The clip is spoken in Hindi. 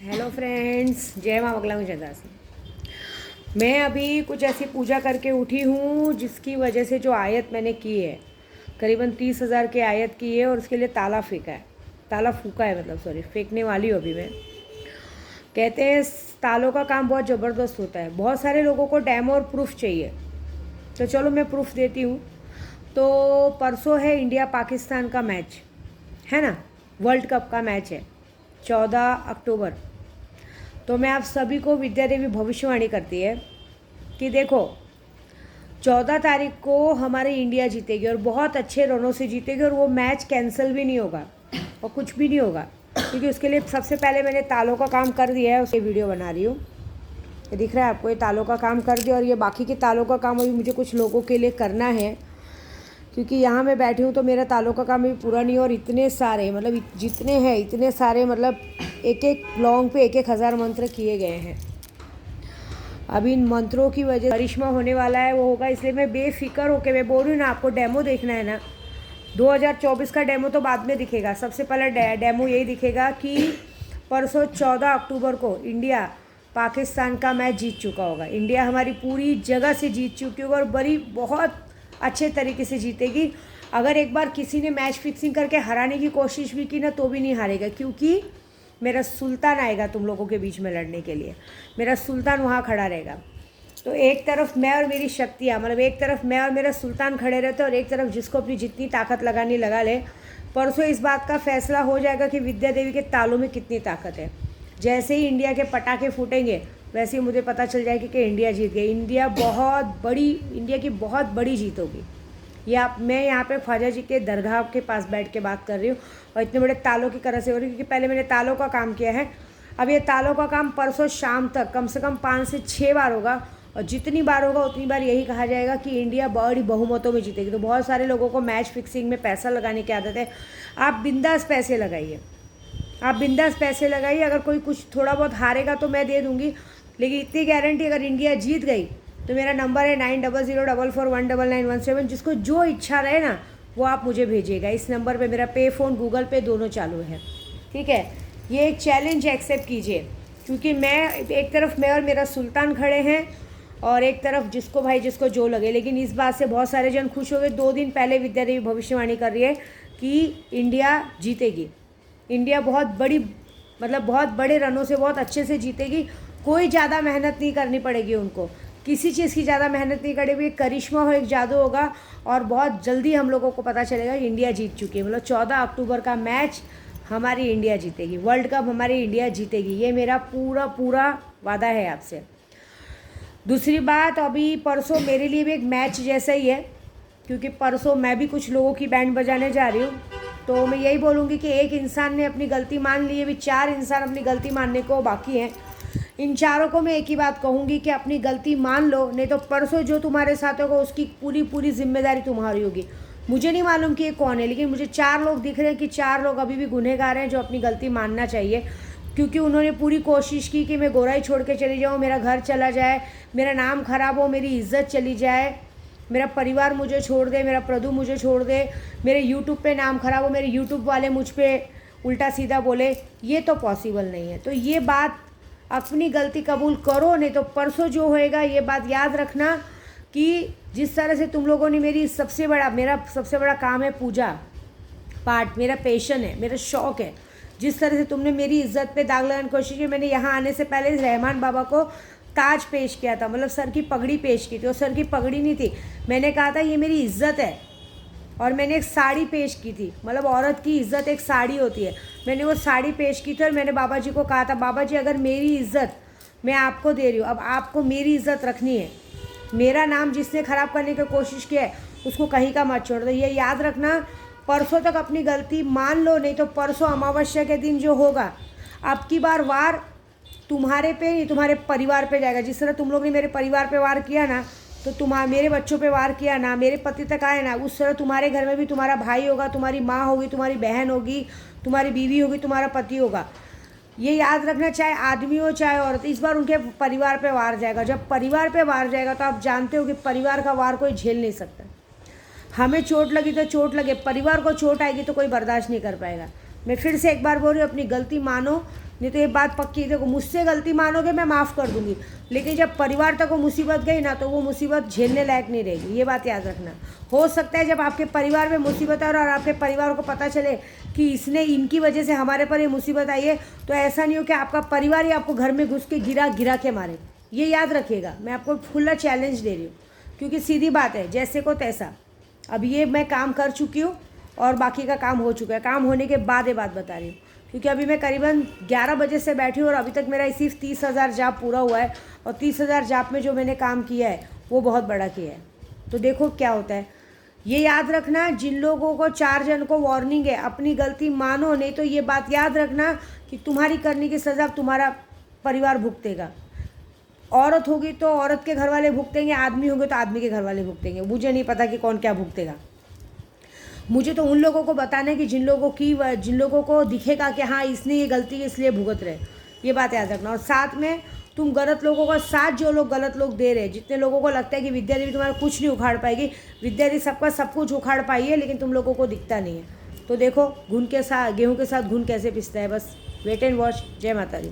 हेलो फ्रेंड्स, जय माँ बगला में जयदासी। मैं अभी कुछ ऐसी पूजा करके उठी हूँ जिसकी वजह से जो आयत मैंने की है, करीबन 30,000 की आयत की है और उसके लिए ताला फेंका है। ताला फूका है, मतलब सॉरी, फेंकने वाली हूँ अभी मैं। कहते हैं तालों का काम बहुत ज़बरदस्त होता है। बहुत सारे लोगों को डेमो और प्रूफ चाहिए, तो चलो मैं प्रूफ देती हूँ। तो परसों है इंडिया पाकिस्तान का मैच, है ना, वर्ल्ड कप का मैच है 14 अक्टूबर। तो मैं आप सभी को विद्या देवी भविष्यवाणी करती है कि देखो 14 तारीख को हमारी इंडिया जीतेगी और बहुत अच्छे रनों से जीतेगी और वो मैच कैंसिल भी नहीं होगा और कुछ भी नहीं होगा, क्योंकि उसके लिए सबसे पहले मैंने तालों का काम कर दिया है। उसकी वीडियो बना रही हूँ, ये दिख रहा है आपको, ये तालों का काम कर दिया और ये बाकी के तालों का काम अभी मुझे कुछ लोगों के लिए करना है, क्योंकि यहाँ मैं बैठी हूँ तो मेरा तालों का काम अभी पूरा नहीं है। और इतने सारे, मतलब जितने हैं इतने सारे, मतलब एक एक लॉन्ग पे 1,000 मंत्र किए गए हैं। अभी इन मंत्रों की वजह करिश्मा होने वाला है, वो होगा। इसलिए मैं बेफिक्र होकर मैं बोल रही हूँ ना, आपको डेमो देखना है ना, 2024 का डेमो तो बाद में दिखेगा। सबसे पहले डेमो यही दिखेगा कि परसों 14 अक्टूबर को इंडिया पाकिस्तान का मैच जीत चुका होगा। इंडिया हमारी पूरी जगह से जीत चुकी होगी और बड़ी बहुत अच्छे तरीके से जीतेगी। अगर एक बार किसी ने मैच फिक्सिंग करके हराने की कोशिश भी की ना, तो भी नहीं हारेगा, क्योंकि मेरा सुल्तान आएगा तुम लोगों के बीच में लड़ने के लिए। मेरा सुल्तान वहाँ खड़ा रहेगा। तो एक तरफ मैं और मेरी शक्तियाँ, मतलब एक तरफ मैं और मेरा सुल्तान खड़े रहते और एक तरफ जिसको अपनी जितनी ताकत लगानी लगा ले। परसों इस बात का फैसला हो जाएगा कि विद्या देवी के तालों में कितनी ताकत है। जैसे ही इंडिया के पटाखे फूटेंगे वैसे ही मुझे पता चल जाएगी कि इंडिया जीत गई। इंडिया की बहुत बड़ी जीत होगी। मैं यहाँ पे ख्वाजा जी के दरगाह के पास बैठ के बात कर रही हूँ और इतने बड़े तालों की तरह से हो रही है, क्योंकि पहले मैंने तालों का काम किया है। अब ये तालों का काम परसों शाम तक कम से कम 5 से 6 बार होगा और जितनी बार होगा उतनी बार यही कहा जाएगा कि इंडिया बड़ी बहुमतों में जीतेगी। तो बहुत सारे लोगों को मैच फिक्सिंग में पैसा लगाने की आदत है। आप बिंदास पैसे लगाइए, आप बिंदास पैसे लगाइए। अगर कोई कुछ थोड़ा बहुत हारेगा तो मैं दे दूँगी, लेकिन इतनी गारंटी, अगर इंडिया जीत गई तो मेरा नंबर है 9004419917। जिसको जो इच्छा रहे ना वो आप मुझे भेजिएगा। इस नंबर पे मेरा पे फ़ोन, गूगल पे दोनों चालू है, ठीक है। ये एक चैलेंज एक्सेप्ट कीजिए, क्योंकि एक तरफ मैं और मेरा सुल्तान खड़े हैं और एक तरफ जिसको जो लगे। लेकिन इस बात से बहुत सारे जन खुश हो गए। 2 दिन पहले विद्या देवी भविष्यवाणी कर रही है कि इंडिया जीतेगी। इंडिया बहुत बड़े रनों से बहुत अच्छे से जीतेगी। कोई ज़्यादा मेहनत नहीं करनी पड़ेगी उनको, किसी चीज़ की ज़्यादा मेहनत नहीं करेगी। एक करिश्मा हो, एक जादू होगा और बहुत जल्दी हम लोगों को पता चलेगा कि इंडिया जीत चुकी है। मतलब 14 अक्टूबर का मैच हमारी इंडिया जीतेगी, वर्ल्ड कप हमारी इंडिया जीतेगी। ये मेरा पूरा वादा है आपसे। दूसरी बात, अभी परसों मेरे लिए भी एक मैच जैसा ही है, क्योंकि परसों मैं भी कुछ लोगों की बैंड बजाने जा रही हूँ। तो मैं यही बोलूँगी कि एक इंसान ने अपनी गलती मान ली है, अभी 4 इंसान अपनी गलती मानने को बाकी हैं। इन चारों को मैं एक ही बात कहूँगी कि अपनी गलती मान लो, नहीं तो परसों जो तुम्हारे साथ होगा उसकी पूरी जिम्मेदारी तुम्हारी होगी। मुझे नहीं मालूम कि ये कौन है, लेकिन मुझे 4 लोग दिख रहे हैं कि 4 लोग अभी भी गुनहगार हैं जो अपनी गलती मानना चाहिए, क्योंकि उन्होंने पूरी कोशिश की कि मैं गोराई छोड़ के चली जाऊँ, मेरा घर चला जाए, मेरा नाम खराब हो, मेरी इज्जत चली जाए, मेरा परिवार मुझे छोड़ दे, मेरा प्रदू मुझे छोड़ दे, मेरे यूट्यूब पे नाम खराब हो, मेरे यूट्यूब वाले मुझ पर उल्टा सीधा बोले। ये तो पॉसिबल नहीं है। तो ये बात, अपनी गलती कबूल करो, नहीं तो परसों जो होएगा, ये बात याद रखना कि जिस तरह से तुम लोगों ने मेरा सबसे बड़ा काम है पूजा पाठ, मेरा पैशन है, मेरा शौक़ है। जिस तरह से तुमने मेरी इज्जत पे दाग लगाने की कोशिश की। मैंने यहाँ आने से पहले रहमान बाबा को ताज पेश किया था, मतलब सर की पगड़ी पेश की थी। और सर की पगड़ी नहीं थी, मैंने कहा था ये मेरी इज्जत है। और मैंने एक साड़ी पेश की थी, मतलब औरत की इज़्ज़त एक साड़ी होती है। मैंने वो साड़ी पेश की थी और मैंने बाबा जी को कहा था, बाबा जी अगर मेरी इज़्ज़त मैं आपको दे रही हूँ, अब आपको मेरी इज़्ज़त रखनी है। मेरा नाम जिसने ख़राब करने की कोशिश की है उसको कहीं का मत छोड़ दो। ये याद रखना। परसों तक अपनी गलती मान लो, नहीं तो परसों अमावस्या के दिन जो होगा, अब की बार वार तुम्हारे पे नहीं, तुम्हारे परिवार पे जाएगा। जिस तरह तुम लोग ने मेरे परिवार पे वार किया ना, तो मेरे बच्चों पे वार किया ना, मेरे पति तक आए ना, उस तरह तुम्हारे घर में भी तुम्हारा भाई होगा, तुम्हारी माँ होगी, तुम्हारी बहन होगी, तुम्हारी बीवी होगी, तुम्हारा पति होगा। ये याद रखना, चाहे आदमी हो चाहे औरत, इस बार उनके परिवार पे वार जाएगा। जब परिवार पे वार जाएगा तो आप जानते हो कि परिवार का वार कोई झेल नहीं सकता। हमें चोट लगी तो चोट लगे, परिवार को चोट आएगी तो कोई बर्दाश्त नहीं कर पाएगा। मैं फिर से एक बार बोल रही हूँ, अपनी गलती मानो, नहीं तो ये बात पक्की है, देखो मुझसे गलती मानोगे मैं माफ़ कर दूंगी, लेकिन जब परिवार तक वो मुसीबत गई ना तो वो मुसीबत झेलने लायक नहीं रहेगी। ये बात याद रखना। हो सकता है जब आपके परिवार में मुसीबत है और आपके परिवार को पता चले कि इसने इनकी वजह से हमारे पर ये मुसीबत आई है, तो ऐसा नहीं हो कि आपका परिवार ही आपको घर में घुस के गिरा के मारे। ये याद रखिएगा, मैं आपको खुला चैलेंज दे रही हूँ, क्योंकि सीधी बात है, जैसे को तैसा। अब ये मैं काम कर चुकी हूँ और बाकी का काम हो चुका है। काम होने के बाद ये बात बता रही हूँ, क्योंकि अभी मैं करीबन 11 बजे से बैठी हूँ और अभी तक मेरा सिर्फ 30,000 जाप पूरा हुआ है, और 30,000 जाप में जो मैंने काम किया है वो बहुत बड़ा किया है। तो देखो क्या होता है। ये याद रखना, जिन लोगों को 4 जन को वार्निंग है, अपनी गलती मानो, नहीं तो ये बात याद रखना कि तुम्हारी करने की सज़ा तुम्हारा परिवार भुगतेगा। औरत होगी तो औरत के घर वाले भुगतेंगे, आदमी होंगे तो आदमी के घर वाले भुगतेंगे। मुझे नहीं पता कि कौन क्या भुगतेगा। मुझे तो उन लोगों को बताना है कि जिन लोगों को दिखेगा कि हाँ इसने ये गलती है इसलिए भुगत रहे। ये बात याद रखना। और साथ में तुम गलत लोगों का साथ, जो लोग गलत लोग दे रहे हैं, जितने लोगों को लगता है कि विद्या देवी तुम्हारा कुछ नहीं उखाड़ पाएगी, विद्या देवी सबका सब कुछ उखाड़ पाई है, लेकिन तुम लोगों को दिखता नहीं है। तो देखो गेहूं के साथ घुन कैसे पिसता है। बस वेट एंड वॉच। जय माता दी।